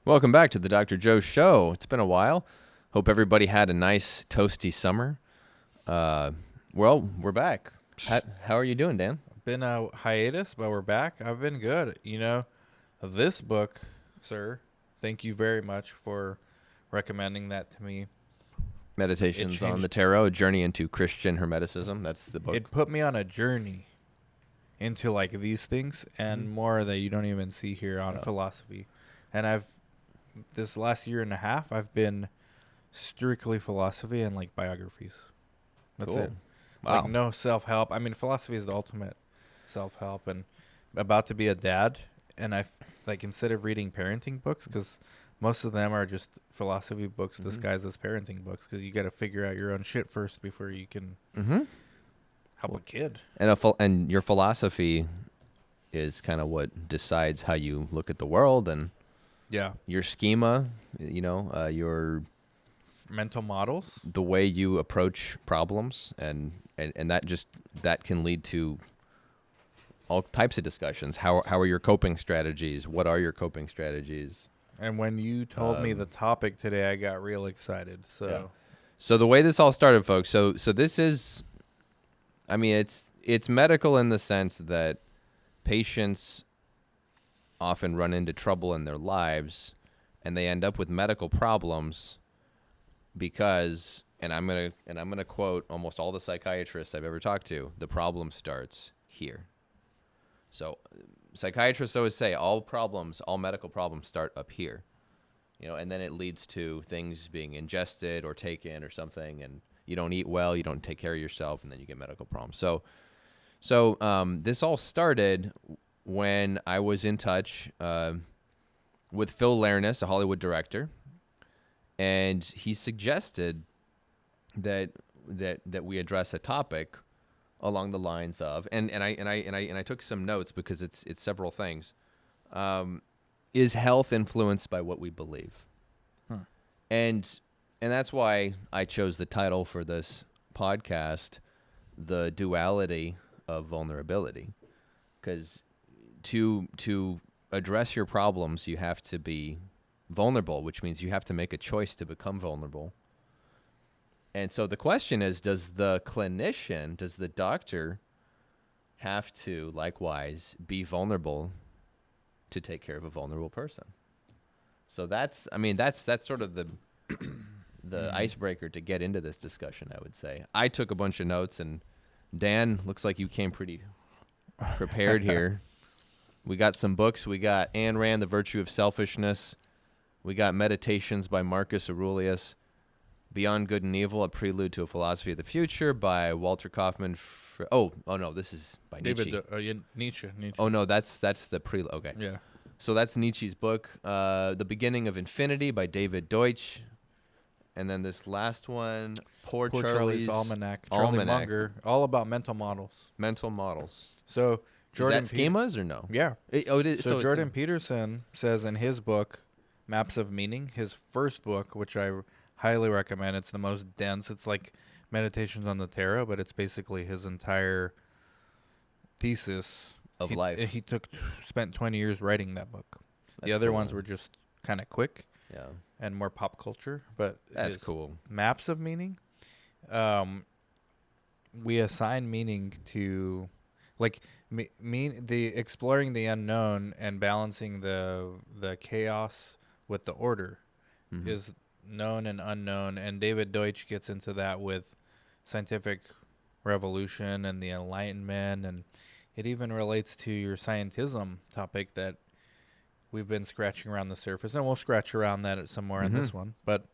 Welcome back to the Dr. Joe Show. It's been a while. Hope everybody had a nice toasty summer. Well, we're back. How are you doing, Dan? Been a hiatus, but we're back. I've been good. This book, sir, thank you very much for recommending that to me. Meditations on the Tarot, A Journey into Christian Hermeticism. That's the book. It put me on a journey into like these things and more that you don't even see here on philosophy. And this last year and a half, I've been strictly philosophy and like biographies. That's Cool. it. Wow. Like no self-help. I mean, philosophy is the ultimate self-help, and about to be a dad, and instead of reading parenting books, because most of them are just philosophy books disguised as parenting books, because you got to figure out your own shit first before you can help a kid. And your philosophy is kind of what decides how you look at the world and your schema, your mental models, the way you approach problems, and that can lead to all types of discussions. How are your coping strategies? What are your coping strategies? And when you told me the topic today, I got real excited. So the way this all started, folks. So this is, I mean, it's medical in the sense that patients often run into trouble in their lives, and they end up with medical problems because, and I'm gonna quote almost all the psychiatrists I've ever talked to, the problem starts here. So psychiatrists always say all medical problems start up here, and then it leads to things being ingested or taken or something, and you don't eat well, you don't take care of yourself, and then you get medical problems. So this all started when I was in touch with Phil Larness, a Hollywood director, and he suggested that we address a topic along the lines of, and I took some notes because it's several things. Is health influenced by what we believe? And that's why I chose the title for this podcast, The Duality of Vulnerability, because to address your problems, you have to be vulnerable, which means you have to make a choice to become vulnerable. And so the question is, does the doctor have to likewise be vulnerable to take care of a vulnerable person? So that's sort of the icebreaker to get into this discussion, I would say. I took a bunch of notes, and Dan, looks like you came pretty prepared here. We got some books. We got Ayn Rand, The Virtue of Selfishness. We got Meditations by Marcus Aurelius. Beyond Good and Evil, A Prelude to a Philosophy of the Future by Walter Kaufman. No, this is by Nietzsche. Nietzsche. Oh, no, that's the prelude. Okay. Yeah. So that's Nietzsche's book, The Beginning of Infinity by David Deutsch. And then this last one, Poor Charlie's Almanac. Charlie Munger, all about mental models. Mental models. So Jordan is that schemas or no? Yeah. It is. So Jordan Peterson says in his book, Maps of Meaning, his first book, which I highly recommend. It's the most dense. It's like Meditations on the Tarot, but it's basically his entire thesis of life. He spent 20 years writing that book. The other ones were just kind of quick. Yeah. And more pop culture, but that's cool. Maps of Meaning. We assign meaning to, like, exploring the unknown and balancing the chaos with the order is known and unknown. And David Deutsch gets into that with scientific revolution and the Enlightenment, and it even relates to your scientism topic that we've been scratching around the surface, and we'll scratch around that some more in this one. But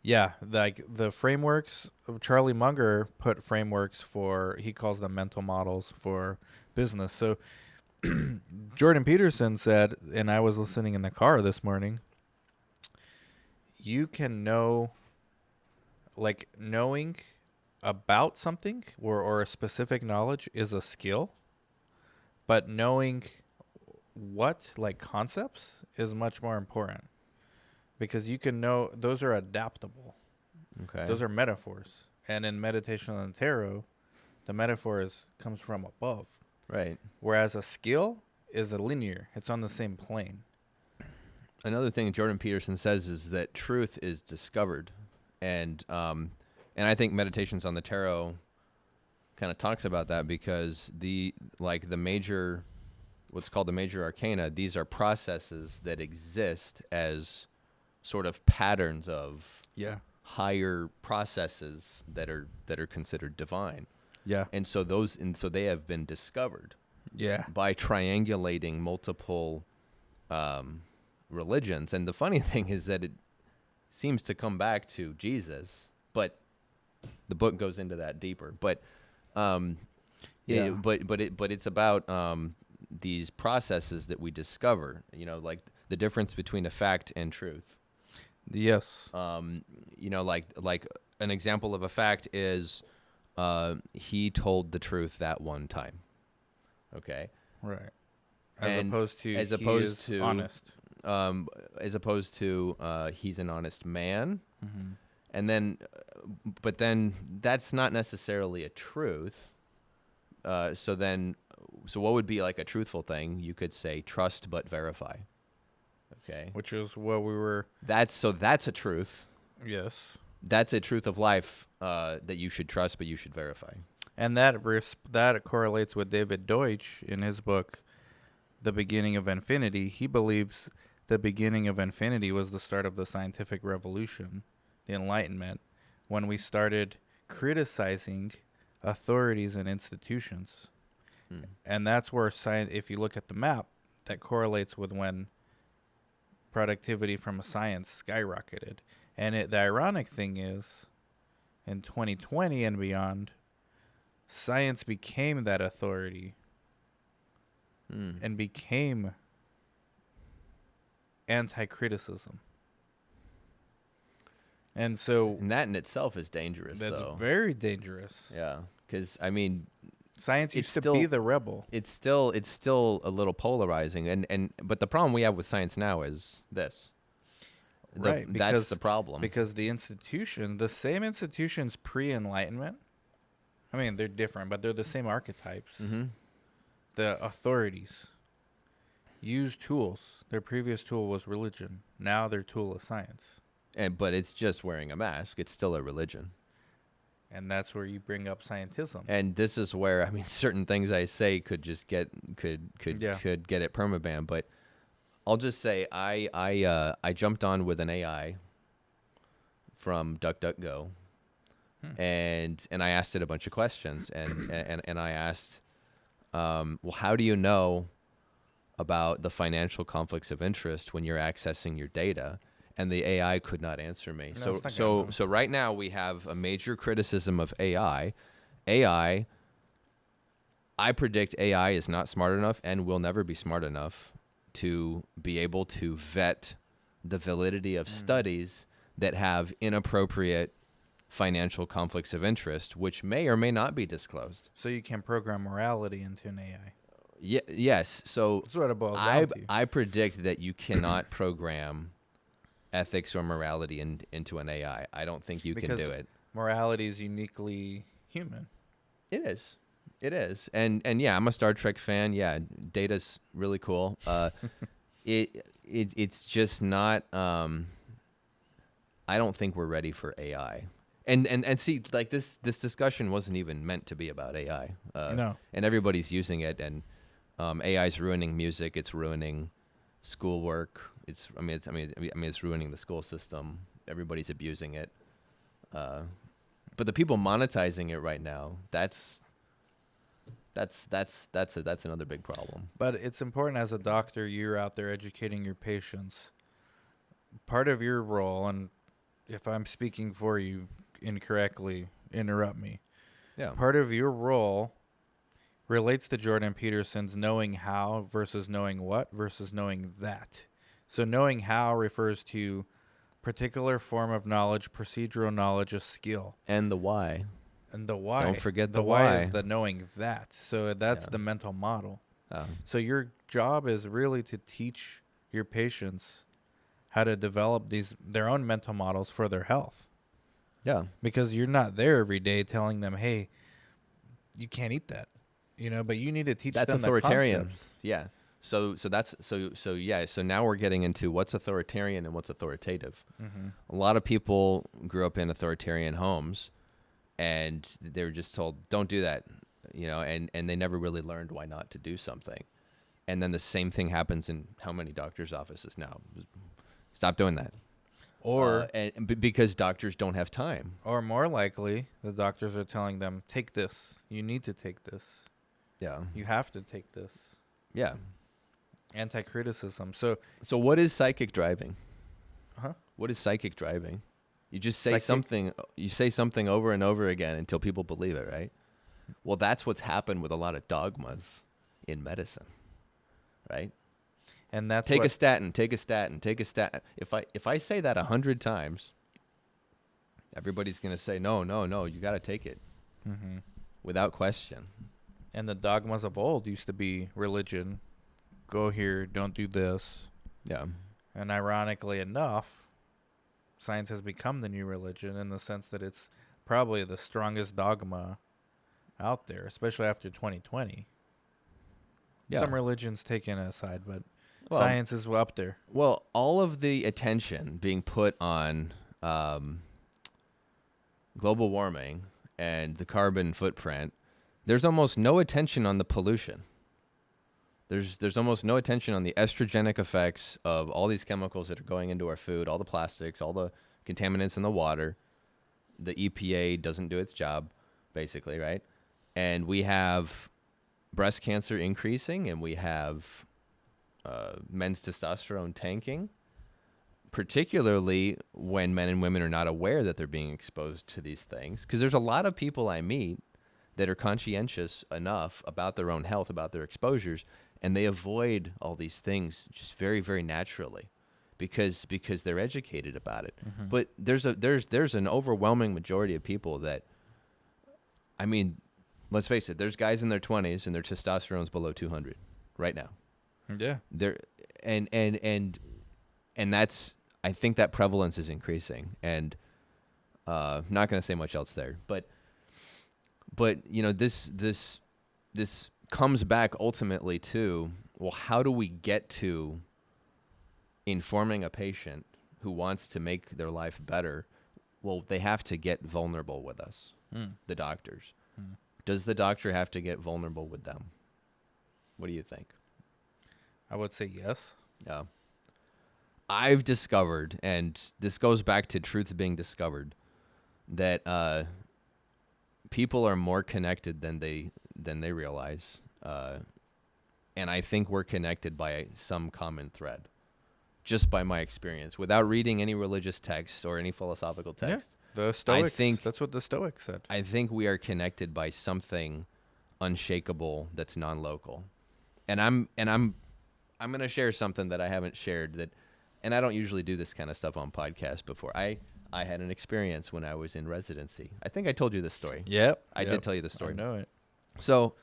yeah, like the frameworks, Charlie Munger put frameworks for, he calls them mental models for business. So Jordan Peterson said, and I was listening in the car this morning, you can know, like, knowing about something or a specific knowledge is a skill, but knowing what, like, concepts is much more important, because you can know those are adaptable. Okay. Those are metaphors. And in Meditation on the Tarot, the metaphor comes from above. Right. Whereas a skill is a linear. It's on the same plane. another thing Jordan Peterson says is that truth is discovered, and I think Meditations on the Tarot kind of talks about that, because the major, what's called the major arcana, these are processes that exist as sort of patterns of Yeah. higher processes that are considered divine. Yeah. And so they have been discovered Yeah. by triangulating multiple religions. And the funny thing is that it seems to come back to Jesus, but the book goes into that deeper. But Yeah. but it's about these processes that we discover. Like the difference between a fact and truth. Yes. Like an example of a fact is he told the truth that one time. Okay. Right. And as opposed to honest. As opposed to he's an honest man. Mm-hmm. And then, but then that's not necessarily a truth. So what would be like a truthful thing? You could say trust but verify. Okay. Which is what we were. That's a truth. Yes. That's a truth of life that you should trust, but you should verify. And that correlates with David Deutsch in his book, The Beginning of Infinity. He believes the beginning of infinity was the start of the scientific revolution, the Enlightenment, when we started criticizing authorities and institutions. And that's where science, if you look at the map, that correlates with when productivity from science skyrocketed. And the ironic thing is, in 2020 and beyond, science became that authority and became anti-criticism. And that in itself is dangerous, that's though. very dangerous. Yeah, because I mean, science used to be the rebel. It's still a little polarizing, but the problem we have with science now is this. Right, that's the problem. Because the same institutions pre-Enlightenment, I mean, they're different, but they're the same archetypes. Mm-hmm. The authorities use tools. Their previous tool was religion. Now their tool is science. But it's just wearing a mask. It's still a religion. And that's where you bring up scientism. And this is where, I mean, certain things I say could just get it permabanned. But I'll just say I jumped on with an AI from DuckDuckGo, and I asked it a bunch of questions, and I asked, well, how do you know about the financial conflicts of interest when you're accessing your data? And the AI could not answer me. No, So right now we have a major criticism of AI. I predict AI is not smart enough and will never be smart enough to be able to vet the validity of studies that have inappropriate financial conflicts of interest, which may or may not be disclosed. So you can program morality into an AI. Yes. So that's what it boils down to. I predict that you cannot program ethics or morality into an AI. I don't think you can do it. Morality is uniquely human. It is. And yeah, I'm a Star Trek fan. Yeah, Data's really cool. It's just not I don't think we're ready for AI. And see, like this discussion wasn't even meant to be about AI. No. And everybody's using it, and AI's ruining music, it's ruining schoolwork. It's ruining the school system. Everybody's abusing it. But the people monetizing it right now, that's another big problem. But it's important as a doctor, you're out there educating your patients. Part of your role, and if I'm speaking for you incorrectly, interrupt me. Yeah. Part of your role relates to Jordan Peterson's knowing how versus knowing what versus knowing that. So knowing how refers to particular form of knowledge, procedural knowledge, a skill. And the why. And the why. Don't forget the why. is the knowing that. So that's the mental model. Oh. So your job is really to teach your patients how to develop their own mental models for their health. Yeah. Because you're not there every day telling them, hey, you can't eat that. But you need to teach them authoritarian. the concepts. Yeah. So now we're getting into what's authoritarian and what's authoritative. Mm-hmm. A lot of people grew up in authoritarian homes, and they were just told, don't do that, and they never really learned why not to do something. And then the same thing happens in how many doctors' offices now? Stop doing that. Or Because doctors don't have time. or more likely, the doctors are telling them, take this. You need to take this. Yeah. You have to take this. Yeah. Anti-criticism. So what is psychic driving? Huh? What is psychic driving? You just say Psychic- something. You say something over and over again until people believe it, right? Well, that's what's happened with a lot of dogmas in medicine, right? And that's Take a what, statin. Take a statin. Take a statin. If I say that 100 times, everybody's gonna say no, no, no. You got to take it mm-hmm. without question. And the dogmas of old used to be religion. Go here, don't do this. Yeah. And ironically enough, science has become the new religion in the sense that it's probably the strongest dogma out there, especially after 2020. Yeah. Some religions taken aside, but Well, science is up there. Well, all of the attention being put on global warming and the carbon footprint, there's almost no attention on the pollution. There's almost no attention on the estrogenic effects of all these chemicals that are going into our food, all the plastics, all the contaminants in the water. The EPA doesn't do its job, basically, right? And we have breast cancer increasing, and we have men's testosterone tanking, particularly when men and women are not aware that they're being exposed to these things. Because there's a lot of people I meet that are conscientious enough about their own health, about their exposures, and they avoid all these things just very, very naturally because they're educated about it. Mm-hmm. But there's an overwhelming majority of people that, I mean, let's face it, there's guys in their 20s and their testosterone's below 200 right now. Yeah. And that's, I think that prevalence is increasing, and not going to say much else there, but this comes back ultimately to, well, how do we get to informing a patient who wants to make their life better? Well, they have to get vulnerable with us, the doctors. Does the doctor have to get vulnerable with them? What do you think? I would say yes. Yeah. I've discovered, and this goes back to truth being discovered, that people are more connected than they realize, and I think we're connected by some common thread, just by my experience, without reading any religious text or any philosophical text. The Stoics. think- That's what the Stoics said. I think we are connected by something unshakable that's non-local, and I'm going to share something that I haven't shared that, and I don't usually do this kind of stuff on podcasts before. I had an experience when I was in residency. I think I told you this story. Yep. I did tell you the story. I know it. So,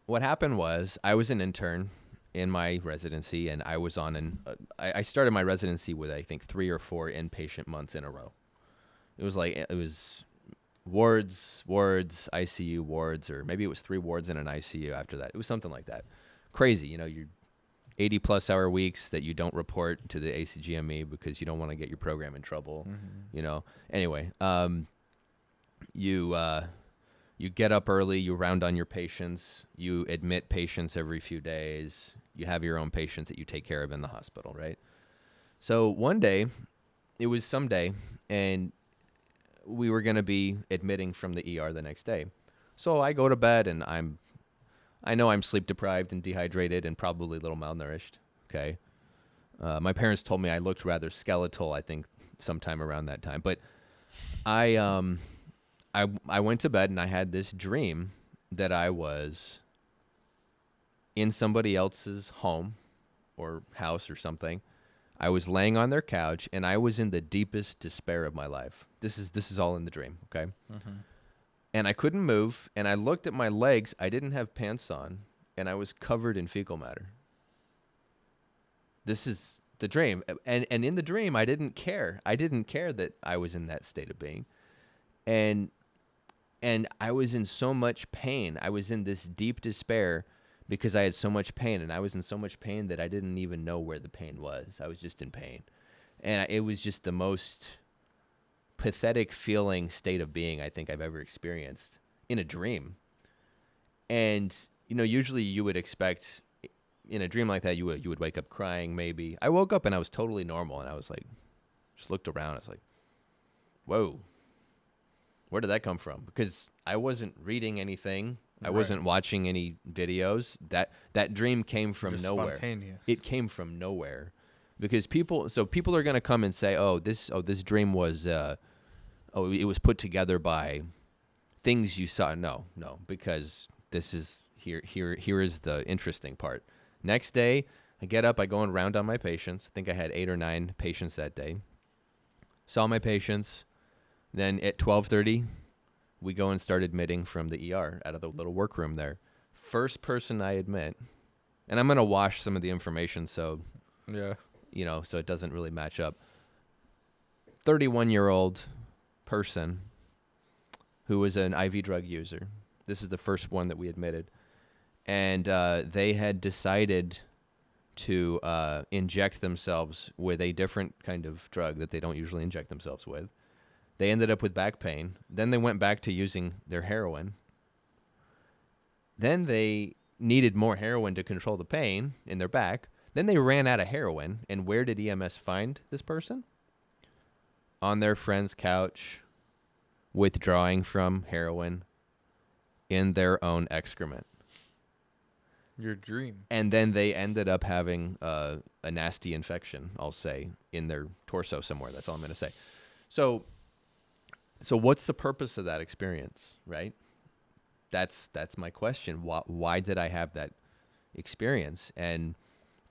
what happened was I was an intern in my residency, and I was on I started my residency with, I think, 3 or 4 inpatient months in a row. It was wards, ICU wards, or maybe it was 3 wards in an ICU after that. It was something like that. Crazy, you're 80 plus hour weeks that you don't report to the ACGME because you don't want to get your program in trouble. Anyway, you get up early, you round on your patients, you admit patients every few days, you have your own patients that you take care of in the hospital, right? So one day, it was some day, and we were going to be admitting from the ER the next day. So I go to bed, and I know I'm sleep deprived and dehydrated and probably a little malnourished. Okay. My parents told me I looked rather skeletal, I think, sometime around that time. But I went to bed, and I had this dream that I was in somebody else's home or house or something. I was laying on their couch, and I was in the deepest despair of my life. This is all in the dream. Okay. Mm-hmm. And I couldn't move, and I looked at my legs. I didn't have pants on, and I was covered in fecal matter. This is the dream. And in the dream, I didn't care. I didn't care that I was in that state of being. And I was in so much pain. I was in this deep despair because I had so much pain, and I was in so much pain that I didn't even know where the pain was. I was just in pain. And it was just the most pathetic feeling state of being I think I've ever experienced in a dream. And, usually you would expect in a dream like that, you would wake up crying maybe. I woke up and I was totally normal, and I was like, just looked around. I was like, whoa, where did that come from? Because I wasn't reading anything. I wasn't watching any videos. That dream came from Just nowhere. spontaneous. It came from nowhere, because people are going to come and say, this dream was, it was put together by things you saw. No, because this is here is the interesting part. Next day, I get up, I go and round on my patients. I think I had 8 or 9 patients that day. Saw my patients. Then at 12:30, we go and start admitting from the ER out of the little workroom there. First person I admit, and I'm going to wash some of the information so it doesn't really match up. 31-year-old person who was an IV drug user. This is the first one that we admitted. And they had decided to inject themselves with a different kind of drug that they don't usually inject themselves with. They ended up with back pain. Then they went back to using their heroin. Then they needed more heroin to control the pain in their back. Then they ran out of heroin. And where did EMS find this person? On their friend's couch, withdrawing from heroin in their own excrement. Your dream. And then they ended up having a nasty infection, I'll say, in their torso somewhere. That's all I'm going to say. So what's the purpose of that experience, right? That's my question. Why did I have that experience? And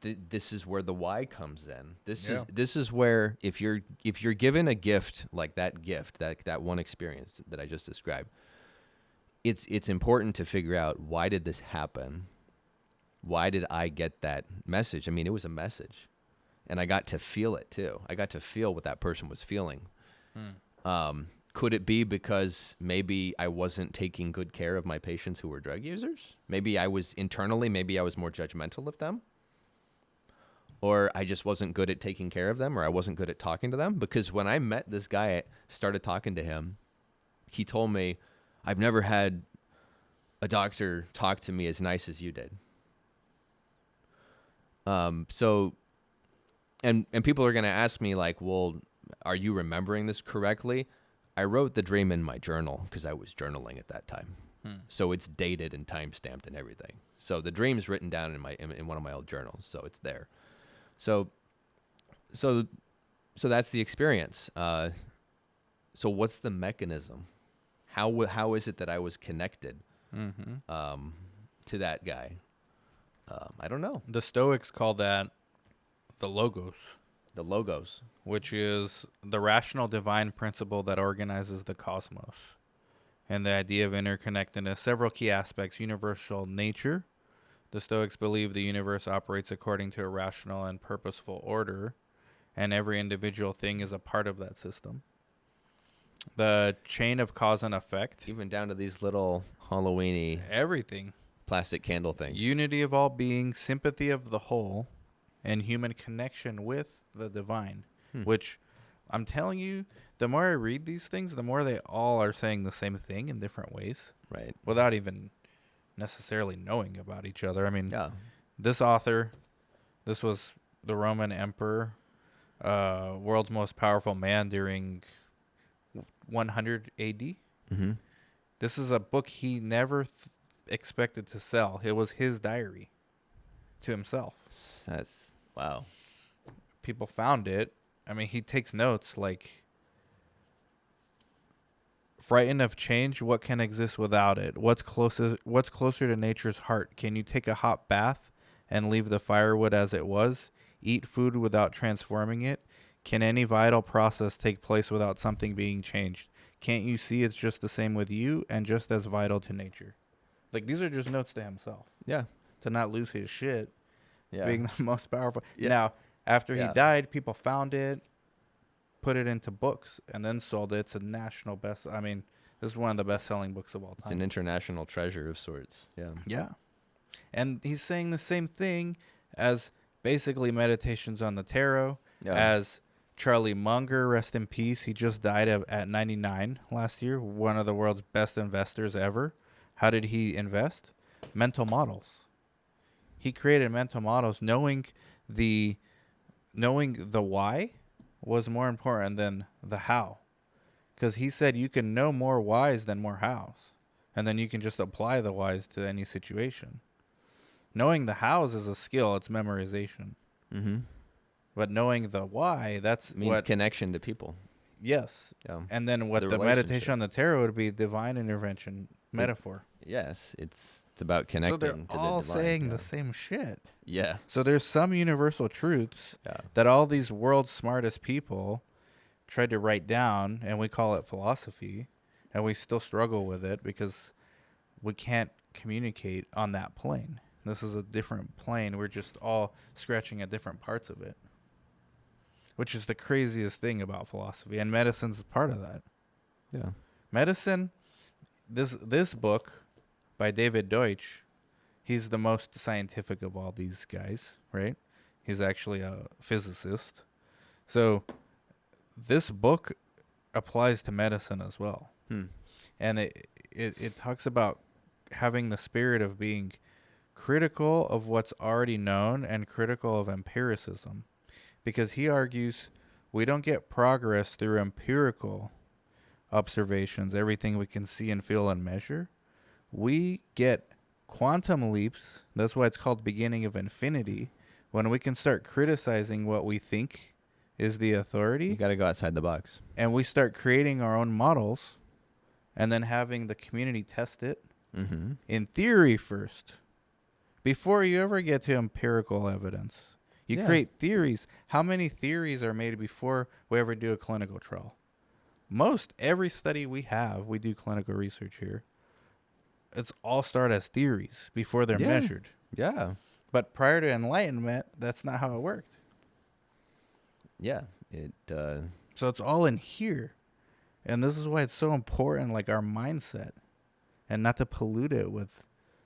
this is where the why comes in. This is where if you're given a gift like that gift, that one experience that I just described, it's important to figure out, why did this happen? Why did I get that message? I mean, it was a message, and I got to feel it too. I got to feel what that person was feeling. Could it be because maybe I wasn't taking good care of my patients who were drug users? Maybe I was more judgmental of them. Or I just wasn't good at taking care of them, or I wasn't good at talking to them. Because when I met this guy, I started talking to him, he told me, I've never had a doctor talk to me as nice as you did. So people are going to ask me, like, well, are you remembering this correctly? I wrote the dream in my journal because I was journaling at that time. So it's dated and time-stamped and everything. So the dream's written down in one of my old journals, so it's there. So that's the experience. So what's the mechanism? How is it that I was connected to that guy? I don't know. The Stoics call that the logos. The logos. Which is the rational divine principle that organizes the cosmos. And the idea of interconnectedness, several key aspects: universal nature. The Stoics believe the universe operates according to a rational and purposeful order, and every individual thing is a part of that system. The chain of cause and effect. Even down to these little Halloween-y everything. Plastic candle things. Unity of all beings, sympathy of the whole, and human connection with the divine. Which, I'm telling you, the more I read these things, the more they all are saying the same thing in different ways. Right. Without even necessarily knowing about each other. I mean, this author, this was the Roman emperor, world's most powerful man during 100 AD. Mm-hmm. This is a book he never expected to sell. It was his diary to himself. That's, wow. People found it. I mean, he takes notes like, frightened of change, what can exist without it? What's closer to nature's heart? Can you take a hot bath and leave the firewood as it was? Eat food without transforming it? Can any vital process take place without something being changed? Can't you see it's just the same with you and just as vital to nature? Like, these are just notes to himself. Yeah. To not lose his shit. Yeah. Being the most powerful. Yeah. Now, after he died, people found it, put it into books, and then sold it. It's a national best. I mean, this is one of the best-selling books of all time. It's an international treasure of sorts. Yeah. Yeah. And he's saying the same thing as basically Meditations on the Tarot, Yeah. as Charlie Munger, rest in peace. He just died at 99 last year, one of the world's best investors ever. How did he invest? Mental models. He created mental models knowing the why was more important than the how. Because he said you can know more whys than more hows. And then you can just apply the whys to any situation. Knowing the hows is a skill. It's memorization. Mm-hmm. But knowing the why, that's Means what... connection to people. Yes. Yeah. And then what the meditation on the tarot would be divine intervention metaphor. Yes. It's about connecting So they're to the all divine. saying the same shit. Yeah. So there's some universal truths that all these world's smartest people tried to write down, and we call it philosophy, and we still struggle with it because we can't communicate on that plane. This is a different plane. We're just all scratching at different parts of it, which is the craziest thing about philosophy, and medicine's part of that. Yeah. Medicine, this book by David Deutsch, he's the most scientific of all these guys, right? He's actually a physicist. So this book applies to medicine as well. And it talks about having the spirit of being critical of what's already known and critical of empiricism. Because he argues we don't get progress through empirical observations, everything we can see and feel and measure. We get quantum leaps. That's why it's called beginning of infinity. When we can start criticizing what we think is the authority. You got to go outside the box. And we start creating our own models and then having the community test it in theory first. Before you ever get to empirical evidence. You create theories. How many theories are made before we ever do a clinical trial? Every study we have, we do clinical research here. It's all start as theories before they're measured. Yeah. But prior to enlightenment, that's not how it worked. Yeah. So it's all in here. And this is why it's so important, like our mindset, and not to pollute it with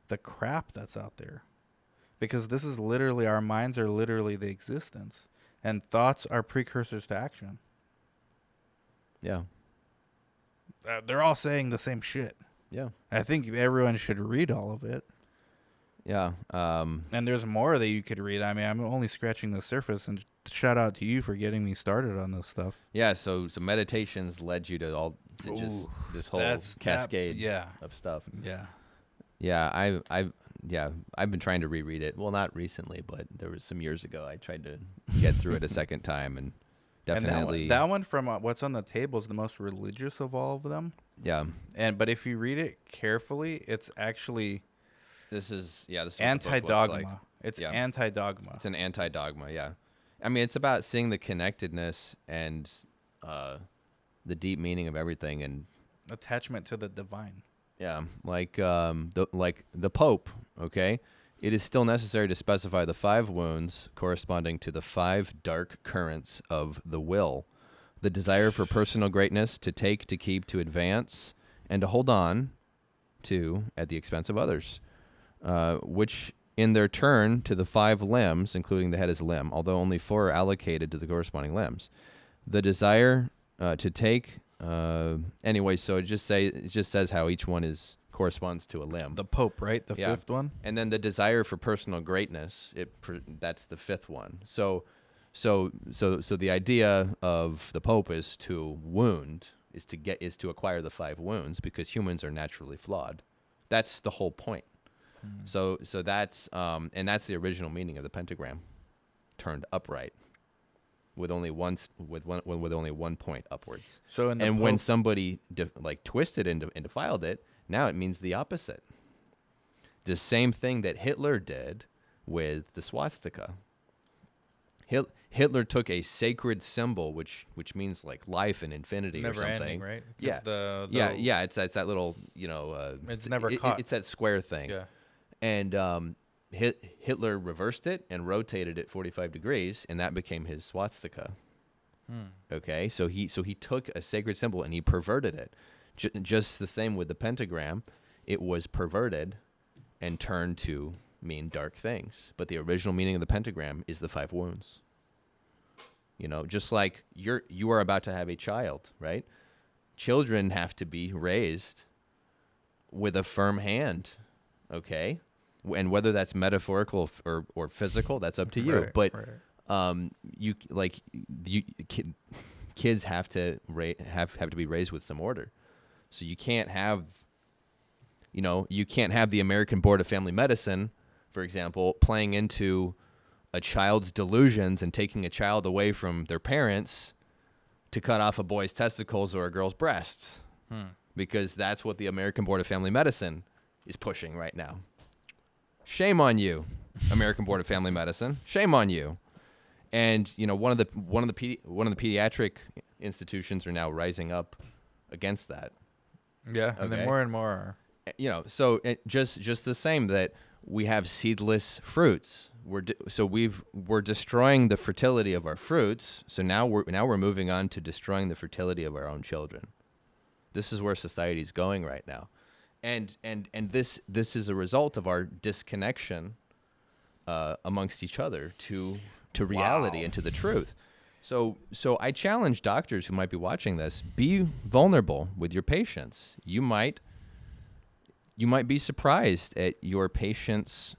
the crap that's out there. Because this is literally, our minds are literally the existence. And thoughts are precursors to action. Yeah. They're all saying the same shit. Yeah. I think everyone should read all of it. Yeah. And there's more that you could read. I mean, I'm only scratching the surface, and shout out to you for getting me started on this stuff. Yeah. So meditations led you to just this whole cascade of stuff. Yeah. Yeah. I've been trying to reread it. Well, not recently, but there was some years ago I tried to get through it a second time, and definitely and that one from What's on the Table is the most religious of all of them. Yeah. But if you read it carefully, it's actually this is anti-dogma. Like. It's anti-dogma. It's an anti-dogma. Yeah. I mean, it's about seeing the connectedness and the deep meaning of everything and attachment to the divine. Yeah, like the Pope. Okay, it is still necessary to specify the 5 wounds corresponding to the 5 dark currents of the will: the desire for personal greatness, to take, to keep, to advance, and to hold on to at the expense of others, which in their turn to the 5 limbs, including the head as a limb, although only 4 are allocated to the corresponding limbs. The desire to take. Anyway, so it just says how each one corresponds to a limb. The Pope, right? The 5th one. And then the desire for personal greatness, that's the 5th one. So the idea of the Pope is to acquire the 5 wounds, because humans are naturally flawed. That's the whole point. So that's and that's the original meaning of the pentagram, turned upright. With only one point upwards. So when somebody twisted and defiled it, now it means the opposite. The same thing that Hitler did with the swastika. Hitler took a sacred symbol, which means like life and infinity or something. Ending, right? Yeah. Yeah. It's that little it's never caught. It's that square thing. Yeah. And Hitler reversed it and rotated it 45 degrees, and that became his swastika. Okay, so he took a sacred symbol and he perverted it. Just the same with the pentagram, it was perverted and turned to mean dark things, but the original meaning of the pentagram is the 5 wounds. You know, just like you are about to have a child, right? Children have to be raised with a firm hand, okay? And whether that's metaphorical or physical, that's up to you. Right, But right. you like you kids have to have to be raised with some order. So you can't have the American Board of Family Medicine, for example, playing into a child's delusions and taking a child away from their parents to cut off a boy's testicles or a girl's breasts. Because that's what the American Board of Family Medicine is pushing right now. Shame on you, American Board of Family Medicine. Shame on you. And one of the pediatric institutions are now rising up against that. Yeah, and then Okay. more and more are. So just the same that we have seedless fruits. We're destroying the fertility of our fruits. So now we're moving on to destroying the fertility of our own children. This is where society is going right now, and this is a result of our disconnection amongst each other to reality and to the truth. So I challenge doctors who might be watching this: be vulnerable with your patients. You might be surprised at your patient's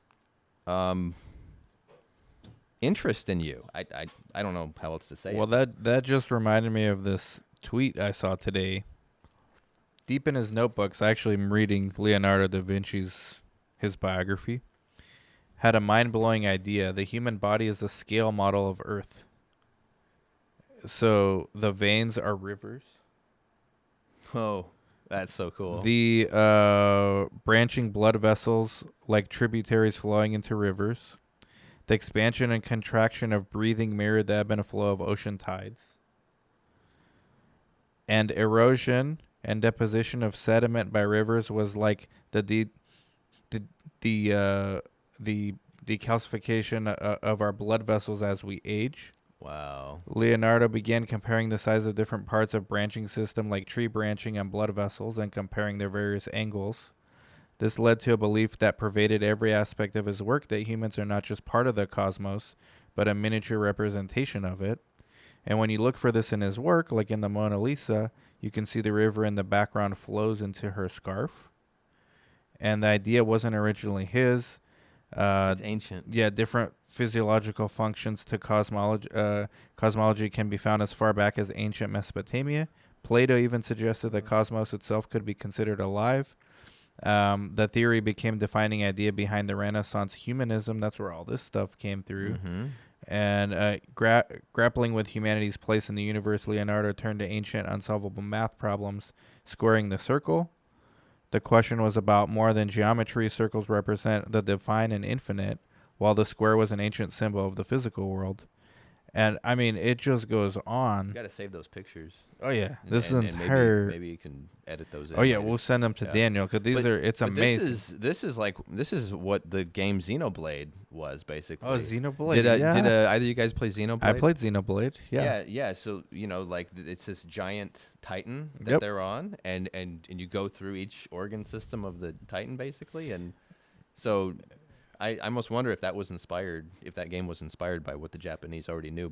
interest in you. I don't know how else to say Well, it. that just reminded me of this tweet I saw today. Deep in his notebooks, I actually am reading Leonardo da Vinci's his biography. Had a mind-blowing idea. The human body is a scale model of Earth. So the veins are rivers. Oh, that's so cool. The branching blood vessels like tributaries flowing into rivers. The expansion and contraction of breathing mirrored the ebb and flow of ocean tides. And erosion and deposition of sediment by rivers was like the decalcification of our blood vessels as we age. Wow. Leonardo began comparing the size of different parts of branching system like tree branching and blood vessels and comparing their various angles. This led to a belief that pervaded every aspect of his work that humans are not just part of the cosmos, but a miniature representation of it. And when you look for this in his work, like in the Mona Lisa, you can see the river in the background flows into her scarf. And the idea wasn't originally his. It's ancient. Yeah, different physiological functions to cosmology. Cosmology can be found as far back as ancient Mesopotamia. Plato even suggested the cosmos itself could be considered alive. The theory became defining idea behind the Renaissance humanism. That's where all this stuff came through. Mm-hmm. And grappling with humanity's place in the universe, Leonardo turned to ancient unsolvable math problems, squaring the circle. The question was about more than geometry. Circles represent the divine and infinite, while the square was an ancient symbol of the physical world. And, I mean, it just goes on. You got to save those pictures. Oh, yeah. And- This and is entire... maybe you can edit those in. Oh, yeah, later. we'll send them to Yeah. Daniel, because these are... It's But amazing. This is what the game Xenoblade was basically. Oh, Xenoblade, Did yeah. either of you guys play Xenoblade? I played Xenoblade, yeah. Yeah. So it's this giant Titan that Yep. they're on, and you go through each organ system of the Titan basically, and so I almost wonder if that game was inspired by what the Japanese already knew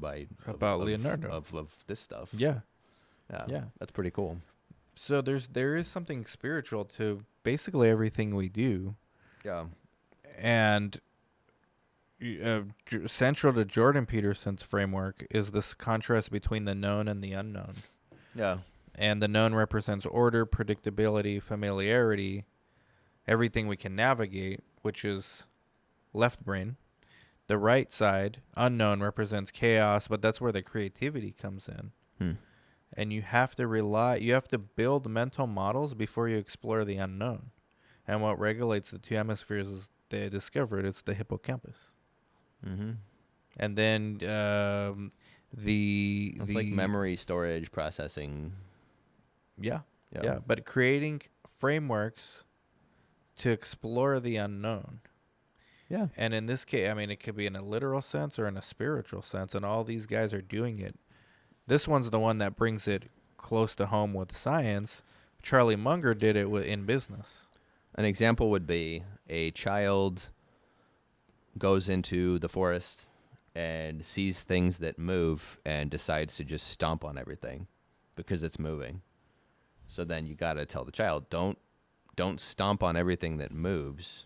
About Leonardo. of this stuff. Yeah. Yeah, that's pretty cool. So there is something spiritual to basically everything we do. Yeah. And central to Jordan Peterson's framework is this contrast between the known and the unknown. Yeah. And the known represents order, predictability, familiarity, everything we can navigate, which is left brain. The right side, unknown, represents chaos, but that's where the creativity comes in. And you have to build mental models before you explore the unknown. And what regulates the two hemispheres is they discovered it's the hippocampus. Mm-hmm. And then It's like memory storage processing. Yeah. But creating frameworks to explore the unknown. Yeah. And in this case, I mean, it could be in a literal sense or in a spiritual sense, and all these guys are doing it. This one's the one that brings it close to home with science. Charlie Munger did it in business. An example would be a child goes into the forest and sees things that move and decides to just stomp on everything because it's moving. So then you got to tell the child, don't stomp on everything that moves.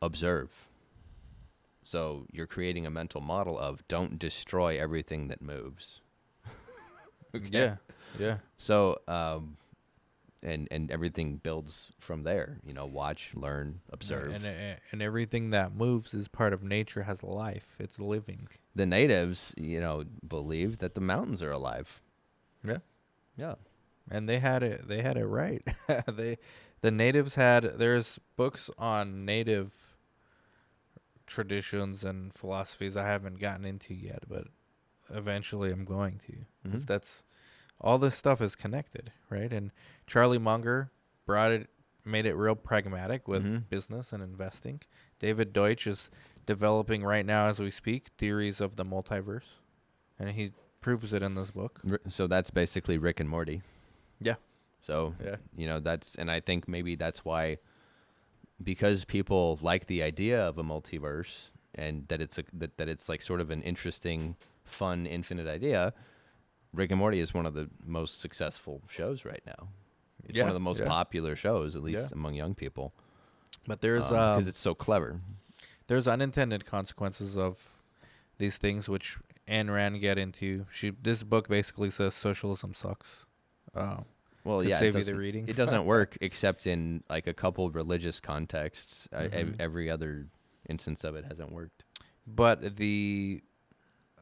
Observe. So you're creating a mental model of don't destroy everything that moves. Okay. Yeah. Yeah. So and everything builds from there. Watch, learn, observe. And everything that moves is part of nature, has life. It's living. The natives, believe that the mountains are alive. Yeah. Yeah. And they had it right. The natives there's books on native traditions and philosophies I haven't gotten into yet, but eventually I'm going to. Mhm. If that's all this stuff is connected, right? And Charlie Munger made it real pragmatic with Mhm. business and investing. David Deutsch is developing right now as we speak theories of the multiverse, and he proves it in this book. So that's basically Rick and Morty. Yeah. So, Yeah. and I think maybe that's why, because people like the idea of a multiverse and that it's like sort of an interesting, fun, infinite idea. Rick and Morty is one of the most successful shows right now. It's one of the most popular shows, at least among young people. But there's because it's so clever. there's unintended consequences of these things, which Ayn Rand get into. This book basically says socialism sucks. Well, could yeah, save you the reading. It doesn't work except in like a couple religious contexts. Mhm. Every other instance of it hasn't worked. But the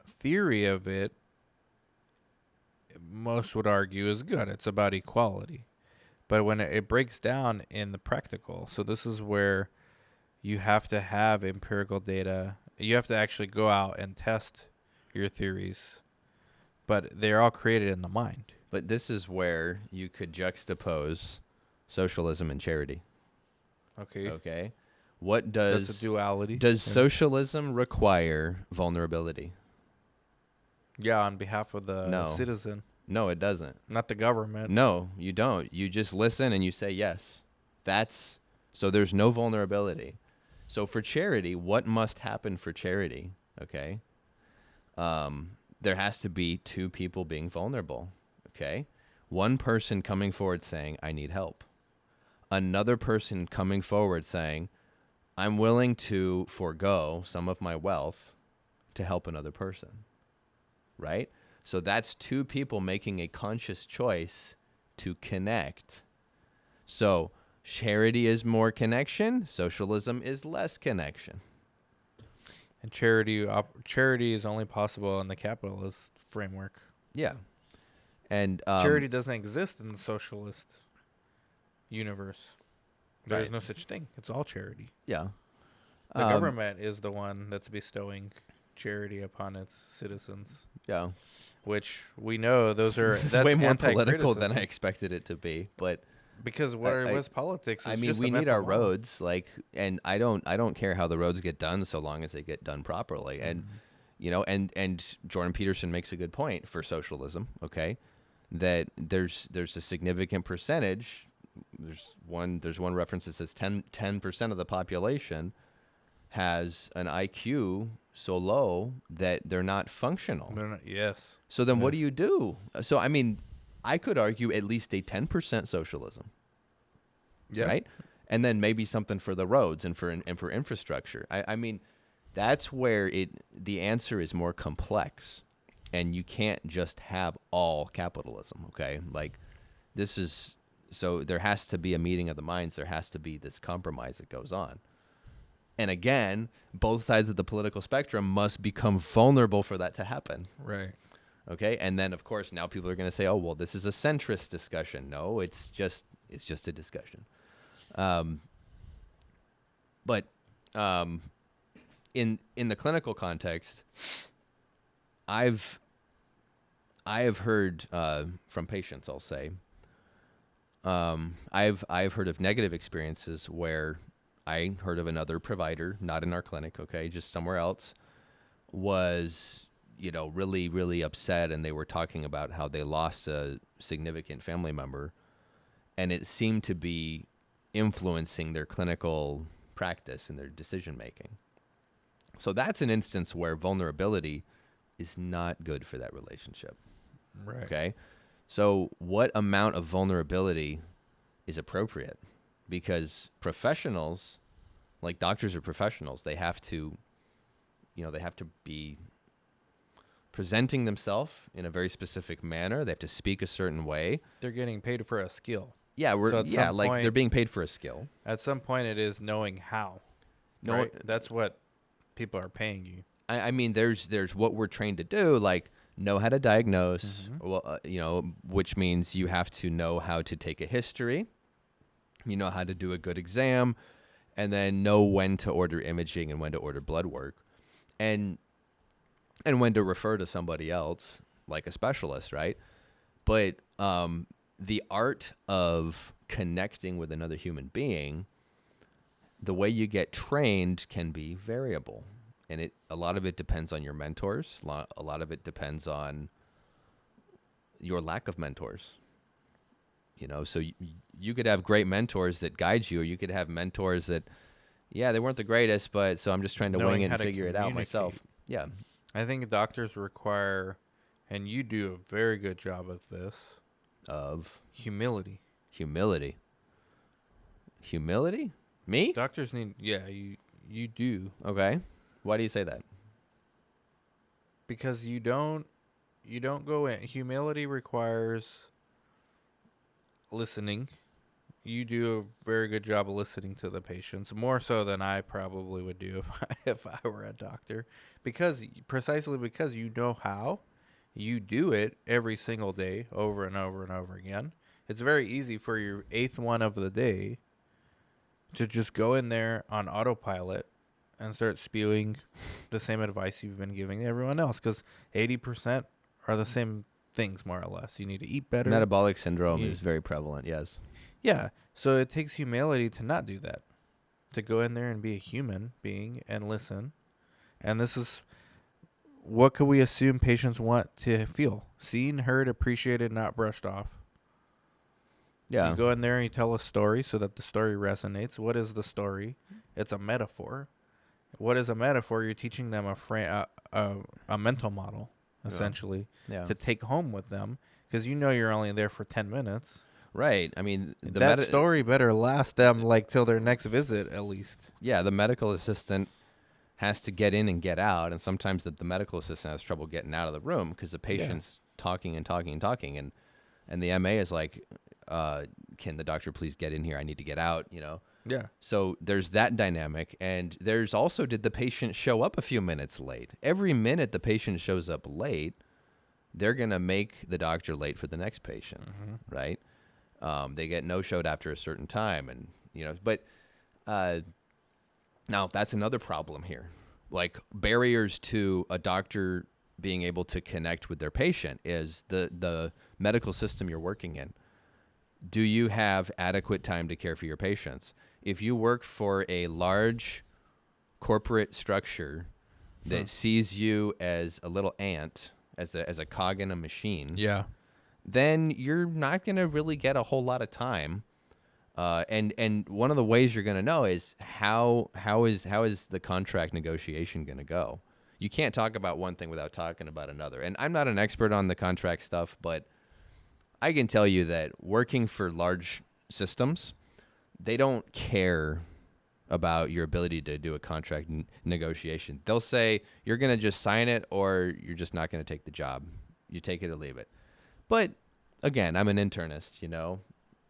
theory of it, most would argue, is good. It's about equality. But when it breaks down in the practical, so this is where you have to have empirical data. You have to actually go out and test your theories, but they're all created in the mind. But this is where you could juxtapose socialism and charity. Okay. Okay. What That's a duality. does socialism require vulnerability? Yeah, on behalf of the No. citizen, No, it doesn't. not the government. No, you don't. You just listen and you say yes. So there's no vulnerability. So for charity, what must happen for charity? Okay. There has to be two people being vulnerable. Okay. One person coming forward saying, I need help. Another person coming forward saying, I'm willing to forego some of my wealth to help another person. Right? So that's two people making a conscious choice to connect. So charity is more connection. Socialism is less connection. And charity is only possible in the capitalist framework. Yeah. And Charity doesn't exist in the socialist universe. There is Right. no such thing. It's all charity. Yeah. The government is the one that's bestowing charity upon its citizens, Yeah. which we know That's that's way more political anti-criticism. than I expected it to be. But Because what's politics? I It's mean, just we a need our mental model. roads, and I don't care how the roads get done so long as they get done properly. And and Jordan Peterson makes a good point for socialism. Okay, that there's a significant percentage. There's one reference that says 10% of the population has an IQ so low that they're not functional. Yes. So then what do Yes. you do? So I mean, I could argue at least a 10% socialism. Yeah. Right? And then maybe something for the roads and for infrastructure. I mean, that's where the answer is more complex, and you can't just have all capitalism. Okay, like this is so there has to be a meeting of the minds. There has to be this compromise that goes on. And again, both sides of the political spectrum must become vulnerable for that to happen. Right. Okay, and then of course now people are going to say, "Oh, well, this is a centrist discussion." No, it's just a discussion. But in the clinical context, I have heard from patients. I'll say, I've heard of negative experiences where I heard of another provider, not in our clinic, okay, just somewhere else, was really, really upset, and they were talking about how they lost a significant family member, and it seemed to be influencing their clinical practice and their decision making. So that's an instance where vulnerability is not good for that relationship. Right. Okay. So what amount of vulnerability is appropriate? Because professionals, like doctors are professionals, they have to, they have to be presenting themselves in a very specific manner. They have to speak a certain way. They're getting paid for a skill. Yeah, So at some like point- they're being paid for a skill. At some point, it is knowing how. No, Right? That's what people are paying you. I mean, there's what we're trained to do, like know how to diagnose, Mm-hmm. well, which means you have to know how to take a history, you know how to do a good exam, and then know when to order imaging and when to order blood work, and when to refer to somebody else, like a specialist, right? But the art of connecting with another human being, the way you get trained can be variable. And a lot of it depends on your mentors. A lot of it depends on your lack of mentors. So you could have great mentors that guide you, or you could have mentors that, they weren't the greatest, but so I'm just trying to Knowing wing it how and to figure it out myself. communicate. Yeah. I think doctors require, and you do a very good job of this, Of humility. humility. Humility? Me? Doctors need, you do. Okay. Why do you say that? Because you don't go in. Humility requires listening. You do a very good job of listening to the patients, more so than I probably would do if I were a doctor, precisely because you know how, you do it every single day, over and over and over again. It's very easy for your 8th one of the day to just go in there on autopilot and start spewing the same advice you've been giving everyone else, because 80% are the same things, more or less. You need to eat better. Metabolic syndrome is very prevalent, yes. Yeah, so it takes humility to not do that, to go in there and be a human being and listen. And this is, what could we assume patients want to feel? Seen, heard, appreciated, not brushed off. Yeah. You go in there and you tell a story so that the story resonates. What is the story? It's a metaphor. What is a metaphor? You're teaching them a mental model, essentially, Yeah. to take home with them, because you're only there for 10 minutes. Right. I mean, That story better last them like till their next visit, at least. Yeah, the medical assistant has to get in and get out, and sometimes the medical assistant has trouble getting out of the room because the patient's talking and talking and talking, and the MA is like, can the doctor please get in here? I need to get out, Yeah. So there's that dynamic, and there's also, did the patient show up a few minutes late? Every minute the patient shows up late, they're going to make the doctor late for the next patient, right? They get no-showed after a certain time, and but now that's another problem here. Like, barriers to a doctor being able to connect with their patient is the medical system you're working in. Do you have adequate time to care for your patients? If you work for a large corporate structure that sees you as a little ant, as a cog in a machine, Yeah. then you're not going to really get a whole lot of time. And one of the ways you're going to know is how is the contract negotiation going to go? You can't talk about one thing without talking about another. And I'm not an expert on the contract stuff, but I can tell you that working for large systems, they don't care about your ability to do a contract negotiation. They'll say you're going to just sign it, or you're just not going to take the job. You take it or leave it. But again, I'm an internist,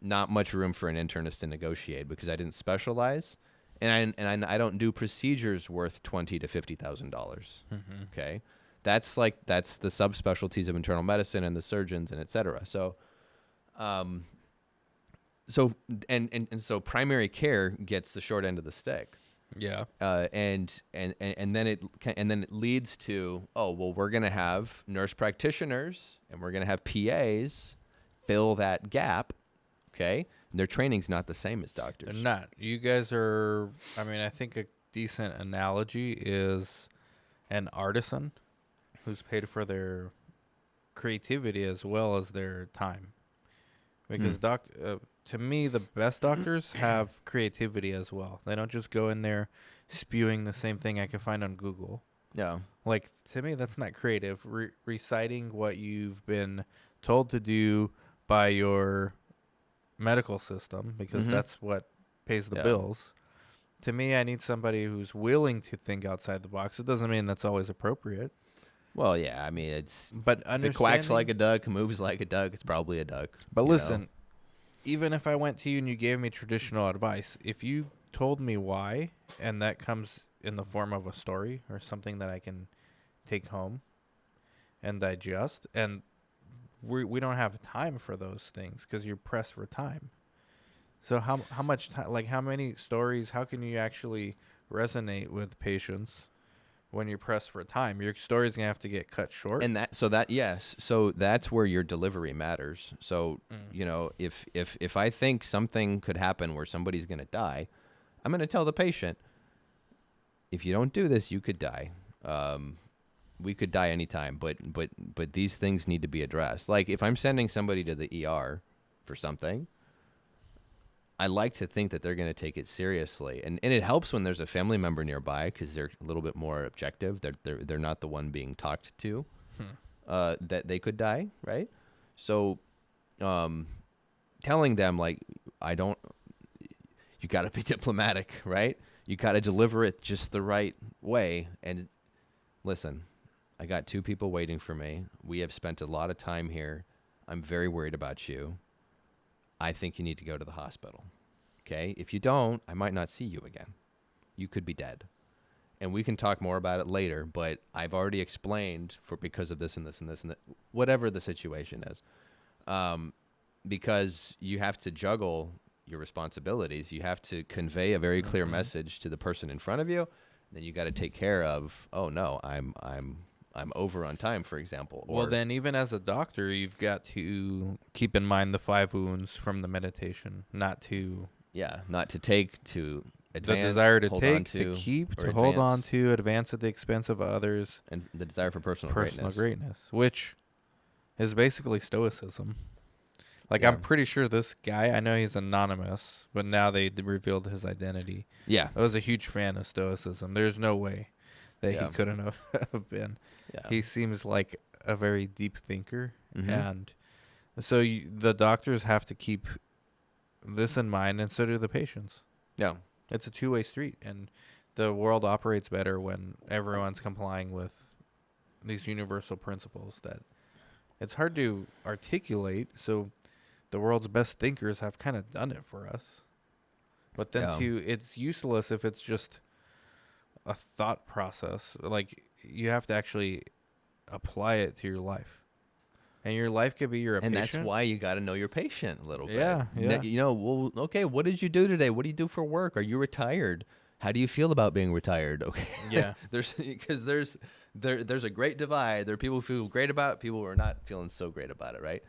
not much room for an internist to negotiate because I didn't specialize, and I don't do procedures worth $20,000 to $50,000. Okay, that's the subspecialties of internal medicine and the surgeons and et cetera. So, so primary care gets the short end of the stick. Yeah. And then it leads to, we're going to have nurse practitioners and we're going to have PAs fill that gap. Okay. And their training's not the same as doctors. They're not. You guys are, I think a decent analogy is an artisan who's paid for their creativity as well as their time. Because to me, the best doctors have creativity as well. They don't just go in there spewing the same thing I can find on Google. Yeah. Like, to me, that's not creative. Reciting what you've been told to do by your medical system, because Mm-hmm. that's what pays the Yeah. bills. To me, I need somebody who's willing to think outside the box. It doesn't mean that's always appropriate. Well, yeah. I mean, it's But if it quacks like understanding. a duck, moves like a duck, it's probably a duck. But You know. listen, even if I went to you and you gave me traditional advice, if you told me why, and that comes in the form of a story or something that I can take home and digest, and we don't have time for those things because you're pressed for time. So how much time, like how many stories, how can you actually resonate with patients when you're pressed for time? Your story's gonna have to get cut short. And so that's where your delivery matters. So Mm. you know, if I think something could happen where somebody's going to die, I'm going to tell the patient, if you don't do this, you could die. We could die anytime, but these things need to be addressed. Like if I'm sending somebody to the ER for something, I like to think that they're going to take it seriously, and it helps when there's a family member nearby because they're a little bit more objective. They're not the one being talked to. That they could die, right? So, telling them like, I don't. You got to be diplomatic, right? You got to deliver it just the right way. And listen, I got 2 people waiting for me. We have spent a lot of time here. I'm very worried about you. I think you need to go to the hospital. Okay? If you don't, I might not see you again. You could be dead. And we can talk more about it later, but I've already explained because of this and this and this and that, whatever the situation is. Because you have to juggle your responsibilities. You have to convey a very clear message to the person in front of you. Then you got to take care of, oh no, I'm over on time, for example. Or Well, then, even as a doctor, you've got to keep in mind the 5 wounds from the meditation, not to yeah, not to take, to advance, the desire to hold on take, to keep, or to hold on advance, to, advance at the expense of others, and the desire for personal personal greatness. greatness, which is basically stoicism. Like, Yeah. I'm pretty sure this guy, I know he's anonymous, but now they revealed his identity. Yeah. I was a huge fan of stoicism. There's no way that Yeah. he couldn't have been. Yeah. He seems like a very deep thinker, Mhm. and so the doctors have to keep this in mind, and so do the patients. Yeah. It's a two-way street, and the world operates better when everyone's complying with these universal principles that it's hard to articulate. So the world's best thinkers have kind of done it for us. But then Yeah. it's useless if it's just a thought process. Like, you have to actually apply it to your life. And your life could be you're a And patient. that's why you got to know your patient a little bit. Yeah, yeah. You know, well, okay, what did you do today? What do you do for work? Are you retired? How do you feel about being retired? Okay. Yeah. there's a great divide. There are people who feel great about it, people who are not feeling so great about it, right?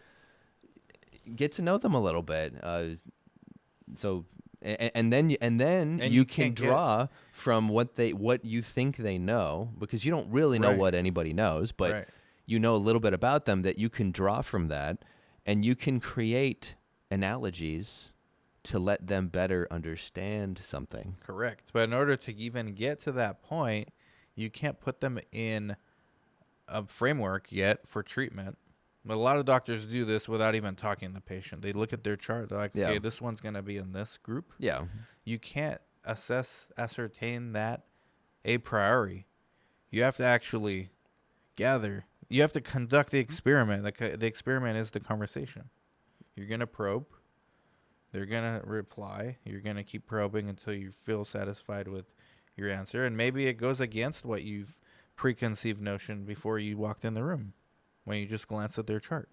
Get to know them a little bit. And then And you you can can't get- draw from what you think they know, because you don't really know Right. what anybody knows, but Right. you know a little bit about them that you can draw from that, and you can create analogies to let them better understand something. Correct. But in order to even get to that point, you can't put them in a framework yet for treatment. But a lot of doctors do this without even talking to the patient. They look at their chart. They're like, Yeah. okay, this one's going to be in this group. Yeah. You can't ascertain that a priori. You have to actually gather. You have to conduct the experiment. The experiment is the conversation. You're going to probe. They're going to reply. You're going to keep probing until you feel satisfied with your answer. And maybe it goes against what you've preconceived notion before you walked in the room when you just glance at their chart.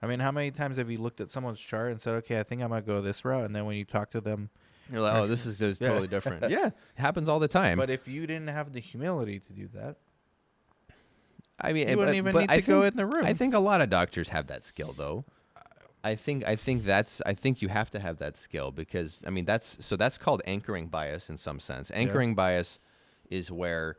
I mean, how many times have you looked at someone's chart and said, okay, I think I'm going to go this route. And then when you talk to them, You're like, oh, this is just Yeah. totally different. Yeah, it happens all the time. but if you didn't have the humility to do that, I mean, you wouldn't even need to go in the room. I think a lot of doctors have that skill, though. I think you have to have that skill, because I mean that's called anchoring bias in some sense. Anchoring bias is where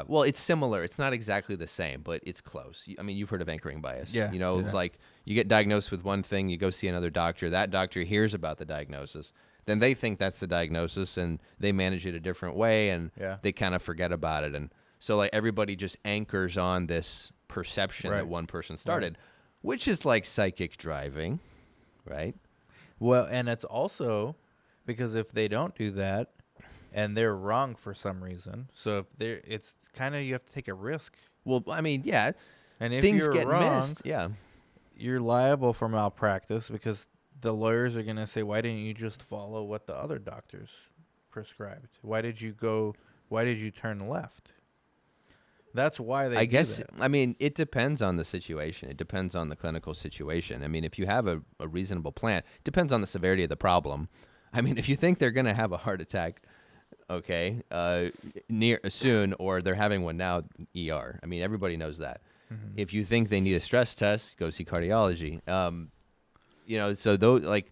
well, it's similar. It's not exactly the same, but it's close. I mean, you've heard of anchoring bias. Yeah, You know, yeah. it's like you get diagnosed with one thing, you go see another doctor. That doctor hears about the diagnosis. Then they think that's the diagnosis, and they manage it a different way, and Yeah. they kind of forget about it. And so, like, everybody just anchors on this perception that Right. one person started, which is like psychic driving, right? Well, and it's also because if they don't do that and they're wrong for some reason, so if they're, it's kind of, you have to take a risk. Well, I mean, yeah, And if things you're get wrong, missed. Yeah. you're liable for malpractice because the lawyers are going to say, why didn't you just follow what the other doctors prescribed? Why did you turn left? That's why they I do guess, that. I mean, it depends on the situation. It depends on the clinical situation. I mean, if you have a reasonable plan, it depends on the severity of the problem. I mean, if you think they're going to have a heart attack, okay, soon, or they're having one now, ER. I mean, everybody knows that. If you think they need a stress test, go see cardiology. You know, so those, like,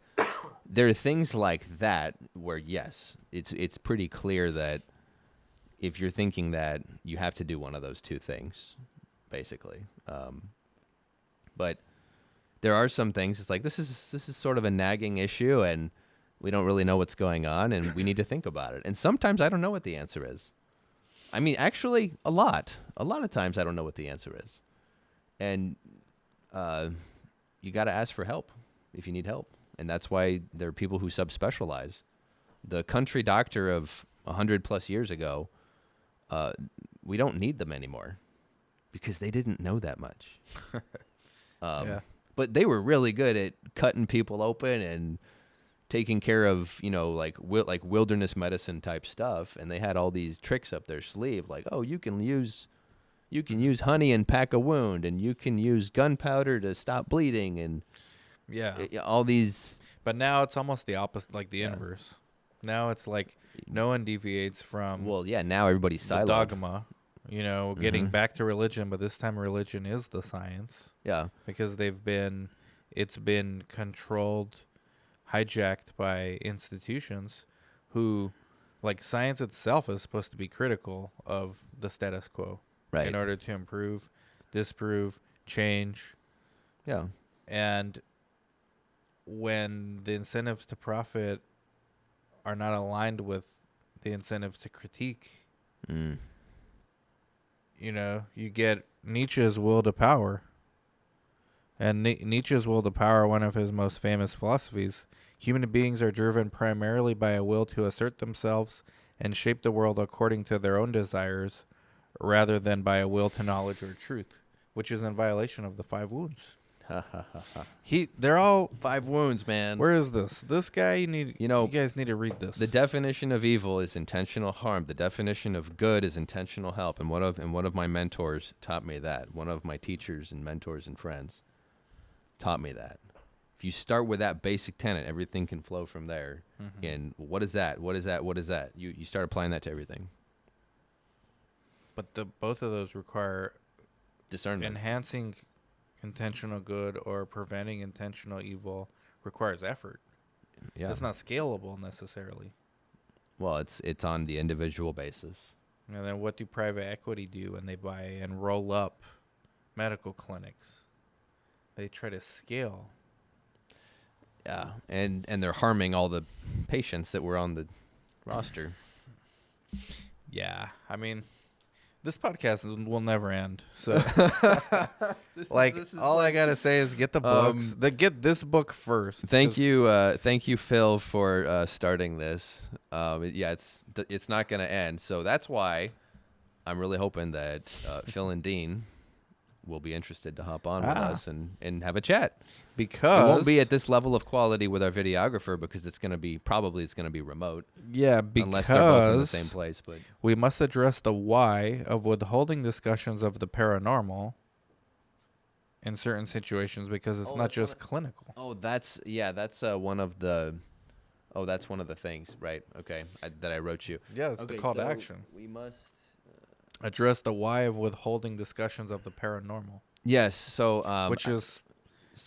there are things like that where, yes, it's pretty clear that if you're thinking that, you have to do one of those two things, basically. But there are some things. It's like this is sort of a nagging issue, and we don't really know what's going on, and we need to think about it. And sometimes I don't know what the answer is. I mean, actually, a lot of times I don't know what the answer is, and you got to ask for help if you need help, and that's why there are people who subspecialize. The country doctor of 100+ years ago. We don't need them anymore because they didn't know that much. Yeah. But they were really good at cutting people open and taking care of, you know, like wilderness medicine type stuff. And they had all these tricks up their sleeve, like, oh, you can use honey and pack a wound, and you can use gunpowder to stop bleeding, and Yeah. all these. But now it's almost the opposite, like the inverse. Now it's like no one deviates from Well, yeah, now everybody's the siloed. dogma, you know, getting back to religion, but this time religion is the science Yeah. because it's been controlled, hijacked by institutions who, like, science itself is supposed to be critical of the status quo Right. in order to improve, disprove, change. Yeah. And when the incentives to profit are not aligned with the incentives to critique, you know, you get Nietzsche's will to power. And Nietzsche's will to power, one of his most famous philosophies, human beings are driven primarily by a will to assert themselves and shape the world according to their own desires rather than by a will to knowledge or truth, which is in violation of the 5 wounds. They're all 5 wounds, man. Where is this? This guy, you guys need to read this. The definition of evil is intentional harm. The definition of good is intentional help. And one of my mentors taught me that. One of my teachers and mentors and friends taught me that. If you start with that basic tenet, everything can flow from there. And what is that? What is that? What is that? You start applying that to everything. But both of those require Discernment. enhancing intentional good or preventing intentional evil requires effort. Yeah. It's not scalable necessarily. Well, it's on the individual basis. And then what do private equity do when they buy and roll up medical clinics? They try to scale. Yeah, and they're harming all the patients that were on the roster. Yeah, I mean, this podcast will never end. So, all I gotta say is get the books. Get this book first. Thank you, Phil, for starting this. It's not going to end, so that's why I'm really hoping that Phil and Dean will be interested to hop on with us and have a chat. Because it won't be at this level of quality with our videographer because it's going to be remote. Yeah, because unless they're both in the same place. But we must address the why of withholding discussions of the paranormal in certain situations because it's not just clinical. Oh, that's one of the. Oh, that's one of the things, right? Okay, that I wrote you. Yeah, it's the call to action. We must address the why of withholding discussions of the paranormal. Yes, so which is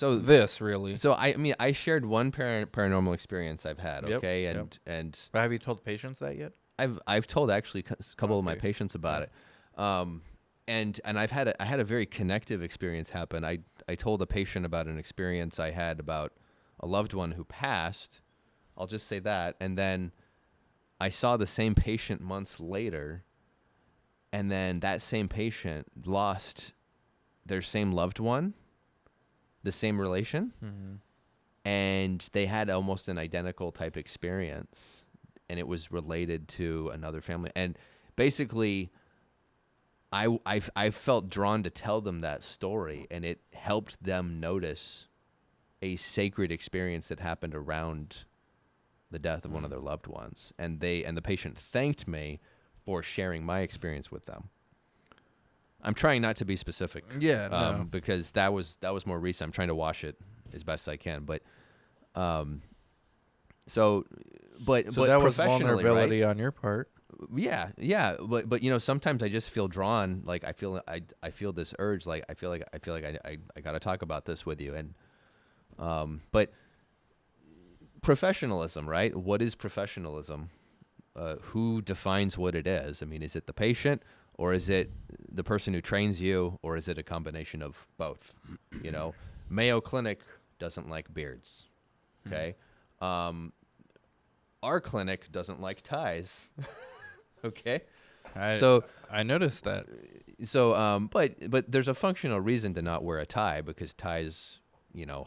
this really. So I shared one paranormal experience I've had. Okay, and but have you told patients that yet? I've told actually a couple of my patients about it. And I had a very connective experience happen. I told a patient about an experience I had about a loved one who passed. I'll just say that. And then I saw the same patient months later, and then that same patient lost their same loved one, the same relation, and they had almost an identical type experience, and it was related to another family. And basically, I felt drawn to tell them that story, and it helped them notice a sacred experience that happened around the death of one of their loved ones. And the patient thanked me for sharing my experience with them. I'm trying not to be specific, Yeah, no. because that was more recent. I'm trying to wash it as best I can, but so that was professionally, vulnerability right? on your part. Yeah, but sometimes I just feel drawn, like I feel this urge, like I feel like I got to talk about this with you. And but professionalism, right? What is professionalism? Who defines what it is? I mean, is it the patient, or is it the person who trains you, or is it a combination of both? Mayo Clinic doesn't like beards. Okay. Our clinic doesn't like ties. Okay. I noticed that. But there's a functional reason to not wear a tie, because ties,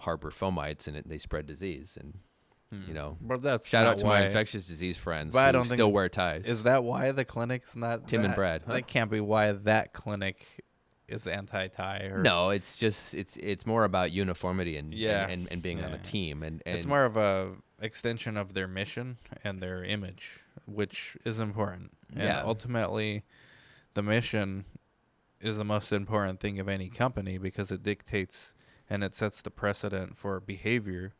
harbor fomites, and they spread disease. And, But that's shout not out to why. my infectious disease friends But I who don't think still wear ties. Is that why the clinic's not Tim and Brad, huh? That can't be why that clinic is anti-tie. Or No, it's just it's more about uniformity and and being on a Yeah. team, and It's more of a extension of their mission and their image, which is important. And Yeah. ultimately, the mission is the most important thing of any company, because it dictates and it sets the precedent for behavior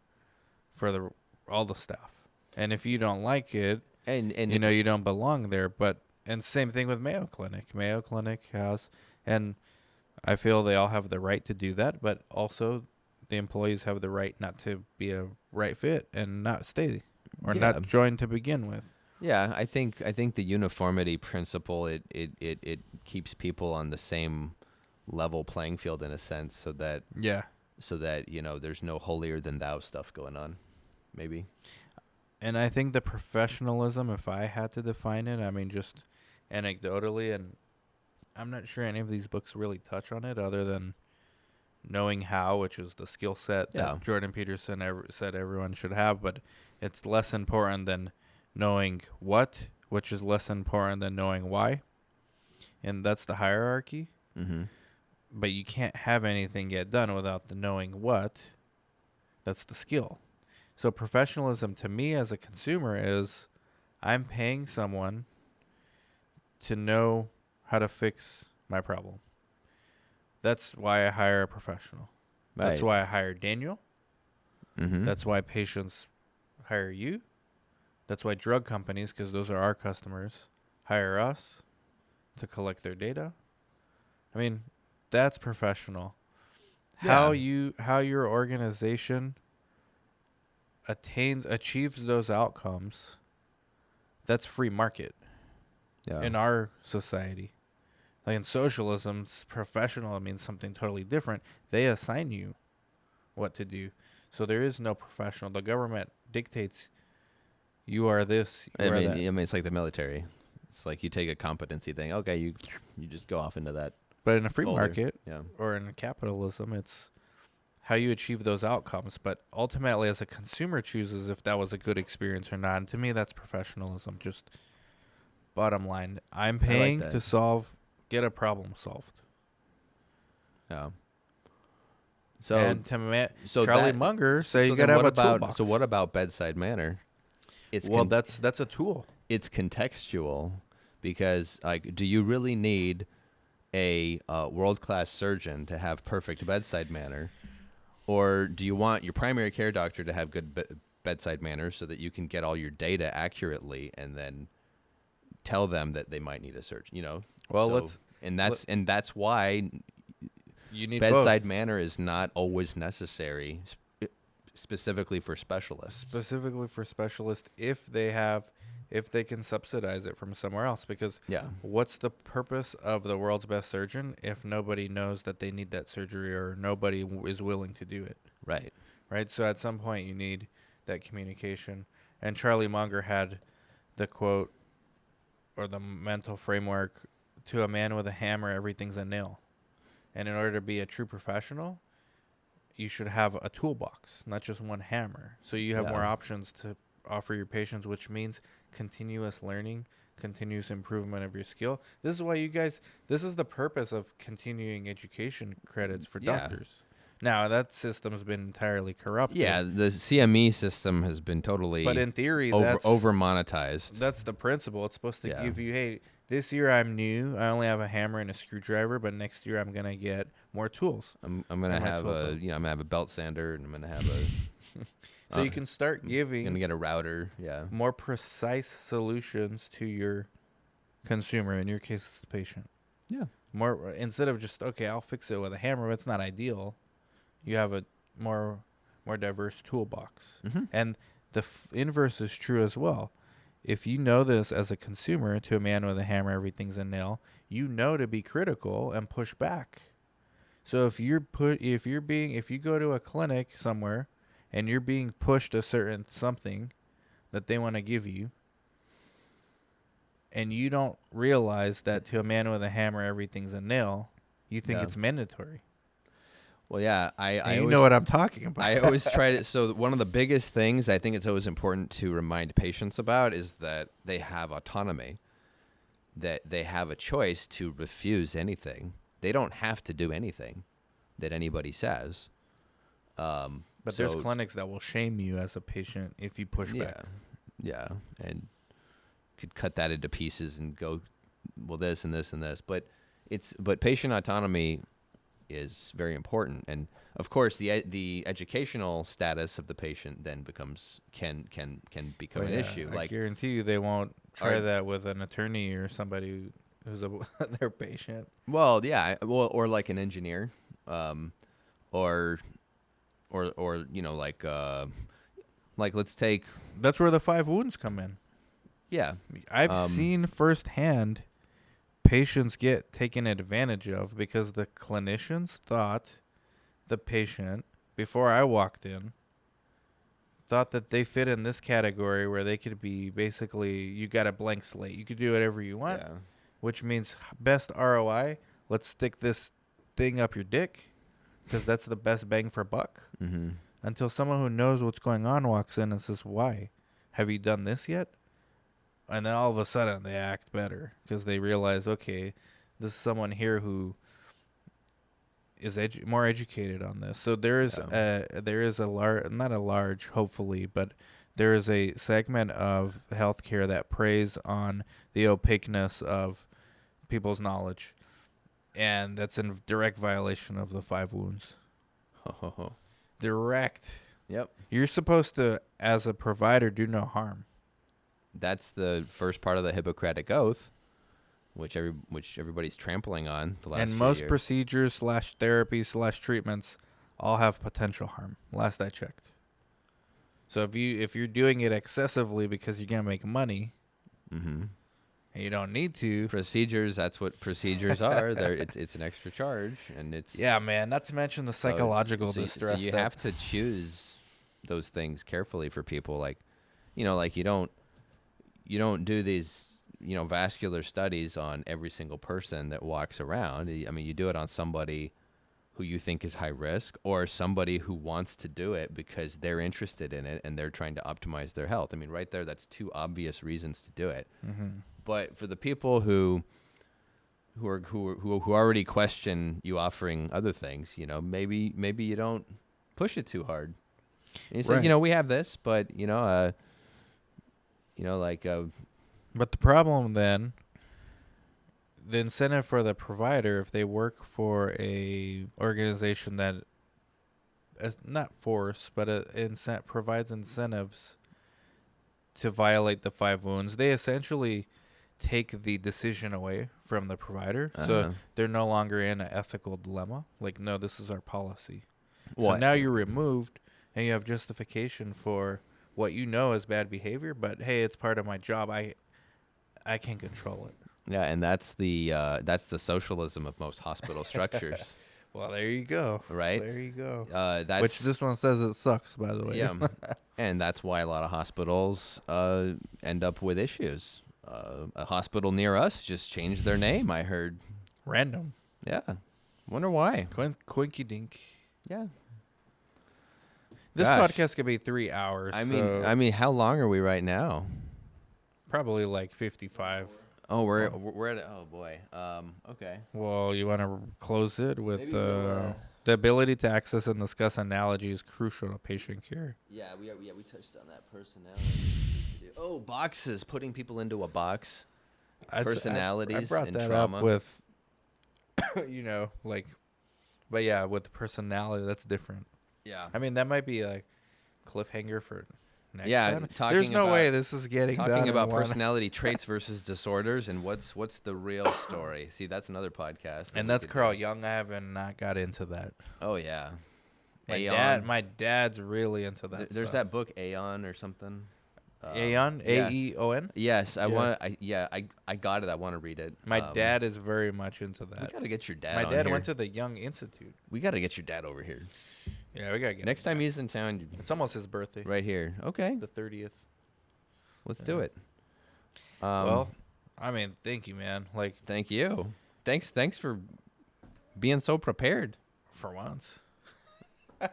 for all the staff. And if you don't like it, and you don't belong there. And same thing with Mayo Clinic. Mayo Clinic has, and I feel they all have the right to do that, but also the employees have the right not to be a right fit and not stay or not join to begin with. Yeah, I think the uniformity principle, it keeps people on the same level playing field in a sense, so that there's no holier than thou stuff going on, maybe. And I think the professionalism, if I had to define it, I mean, just anecdotally, and I'm not sure any of these books really touch on it other than Knowing How, which is the skill set that Jordan Peterson said everyone should have, but it's less important than knowing what, which is less important than knowing why. And that's the hierarchy. Mm-hmm. But you can't have anything get done without the knowing what. That's the skill. So professionalism to me as a consumer is, I'm paying someone to know how to fix my problem. That's why I hire a professional. Right. That's why I hire Daniel. Mm-hmm. That's why patients hire you. That's why drug companies, because those are our customers, hire us to collect their data. I mean, that's professional. Yeah. How your organization achieves those outcomes, that's free market in our society. Like in socialism, professional means something totally different. They assign you what to do. So there is no professional. The government dictates you are this, you are that. I mean, it's like the military. It's like you take a competency thing. Okay, you just go off into that. But in a free folder. market Yeah. or in capitalism, it's how you achieve those outcomes. But ultimately, as a consumer chooses if that was a good experience or not. And to me, that's professionalism. Just bottom line. I'm paying to get a problem solved. Yeah. So Charlie Munger say you got to have a toolbox. So what about bedside manner? That's a tool. It's contextual, because do you really need a world-class surgeon to have perfect bedside manner, or do you want your primary care doctor to have good bedside manner so that you can get all your data accurately and then tell them that they might need a surgeon? That's why you need bedside both. manner is not always necessary, specifically for specialists. Specifically for specialists, if they have if they can subsidize it from somewhere else. Because Yeah. what's the purpose of the world's best surgeon if nobody knows that they need that surgery or nobody is willing to do it? Right. Right? So at some point you need that communication. And Charlie Munger had the quote or the mental framework, to a man with a hammer, everything's a nail. And in order to be a true professional, you should have a toolbox, not just one hammer. So you have more Yeah. options to offer your patients, which means continuous learning, continuous improvement of your skill. This is why this is the purpose of continuing education credits for Yeah. doctors. Now, that system's been entirely corrupted. Yeah, the CME system has been totally But in theory, over monetized. that's the principle. It's supposed to Yeah. give you, hey, this year I'm new. I only have a hammer and a screwdriver, but next year I'm gonna get more tools. I'm gonna and my have tool I'm gonna have a belt sander, and I'm gonna have a So you can start I'm giving gonna get a router. Yeah. more precise solutions to your consumer. In your case, it's the patient. Yeah. More instead of just, okay, I'll fix it with a hammer. It's not ideal. You have a more diverse toolbox. Mm-hmm. And the inverse is true as well. If you know this as a consumer, to a man with a hammer, everything's a nail, you know to be critical and push back. So if you go to a clinic somewhere and you're being pushed a certain something that they want to give you, and you don't realize that to a man with a hammer, everything's a nail, you think Yeah. it's mandatory. Well, yeah, And I you always, know what I'm talking about. I always try to. So one of the biggest things I think it's always important to remind patients about is that they have autonomy, that they have a choice to refuse anything. They don't have to do anything that anybody says. But there's clinics that will shame you as a patient if you push back. Yeah, and could cut that into pieces and go, well, this and this and this. But patient autonomy is very important, and of course the educational status of the patient then can become an issue. I Like, guarantee you they won't try that with an attorney or somebody who's their patient. well, yeah, or like an engineer, or like let's take, That's where the 5 wounds come in. yeah, I've seen firsthand patients get taken advantage of because the clinicians thought the patient, before I walked in, thought that they fit in this category where they could be basically, you got a blank slate. You could do whatever you want, yeah, which means best ROI. Let's stick this thing up your dick because that's the best bang for buck. mm-hmm. Until someone who knows what's going on walks in and says, why? Have you done this yet? And then all of a sudden they act better because they realize, okay, this is someone here who is more educated on this. So there is a large, not a large, hopefully, but there is a segment of healthcare that preys on the opaqueness of people's knowledge, and that's in direct violation of the 5 wounds. Direct. Yep. You're supposed to, as a provider, do no harm. That's the first part of the Hippocratic Oath, which everybody's trampling on the last And few most years. procedures / therapies / treatments all have potential harm. Last I checked. So if you're doing it excessively because you're gonna make money, Mm-hmm. and you don't need to. Procedures, that's what procedures are. It's an extra charge, and it's Yeah, man. Not to mention the psychological distress. So you have to choose those things carefully for people. Like, like you don't do these, vascular studies on every single person that walks around. I mean, you do it on somebody who you think is high risk, or somebody who wants to do it because they're interested in it and they're trying to optimize their health. I mean, right there, that's 2 obvious reasons to do it. Mm-hmm. But for the people who already question you offering other things, maybe you don't push it too hard. And you say, Right. we have this, but But the problem then, the incentive for the provider, if they work for a organization that not force, but provides incentives to violate the 5 wounds, they essentially take the decision away from the provider. So they're no longer in an ethical dilemma. Like, no, this is our policy. So now you're removed and you have justification for what you know is bad behavior, but hey, it's part of my job. I can control it. Yeah, and that's the socialism of most hospital structures, Well, there you go. right? There you go. That's Which this one says it sucks, by the way. yeah, and that's why a lot of hospitals end up with issues. A hospital near us just changed their name. I heard. Random. Yeah, wonder why. Quinky dink. Yeah. This Gosh. podcast could be 3 hours. I so mean, how long are we right now? probably like 55. Oh, we're at oh boy. Okay. Well, you want to close it with Maybe we'll, the ability to access and discuss analogy is crucial to patient care. Yeah, we touched on that personality. Oh, boxes, putting people into a box. Personalities I brought and that trauma. up with, but yeah, with the personality, that's different. Yeah. I mean, that might be like cliffhanger for next Yeah, time. talking There's no about- way this is getting done Talking in about one- personality traits versus disorders and what's the real story. See, that's another podcast. that And we that's could Carl do. Jung. I haven't not got into that. Oh yeah. My dad's really into that. There's stuff. that book Aeon or something. Aeon, yeah. Aeon. Yes, I Yeah. want to. I got it. I want to read it. My dad is very much into We that. gotta get your dad. My on dad here. went to the Young Institute. We gotta get your dad over here. Yeah, we gotta get Next time he's in town, It's almost his birthday, right here. Okay, the 30th. let's do it. Well, I mean, thank you, man. Like Thank you. Thanks for being so prepared. for once.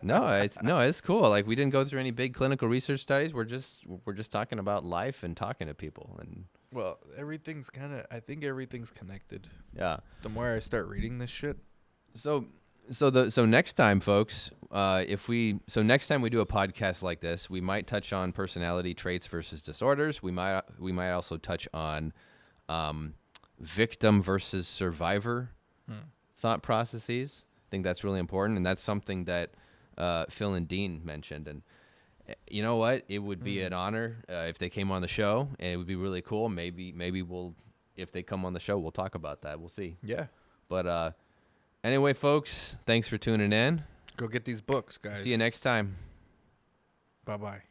No, it's cool. Like we didn't go through any big clinical research studies. We're just talking about life and talking to people and Well, I think everything's connected. yeah. The more I start reading this shit, So next time, folks, next time we do a podcast like this, we might touch on personality traits versus disorders. We might also touch on victim versus survivor thought processes. I think that's really important, and that's something that Phil and Dean mentioned. And you know what? It would be an honor if they came on the show, and it would be really cool. Maybe we'll, if they come on the show, we'll talk about that. We'll see. yeah. But anyway, folks, thanks for tuning in. Go get these books, guys. See you next time. Bye-bye.